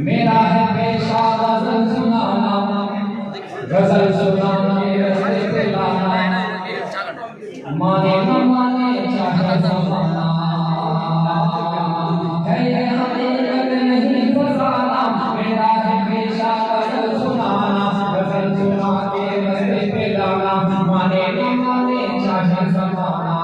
मेरा है पेशा गजल सुनाना, गजल सुनाना रस्ते पे लाना, माने न माने चाहे जमाना, है ये हकीकत नहीं फसाना। मेरा है पेशा गजल सुनाना, गजल सुना के रस्ते पे लाना, माने न माने चाहे जमाना।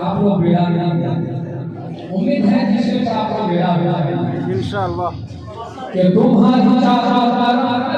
आपको बेड़ा उम्मीद है कि सिर्फ आपको बेड़ा इंशाअल्लाह कि तुम्हारी चाहत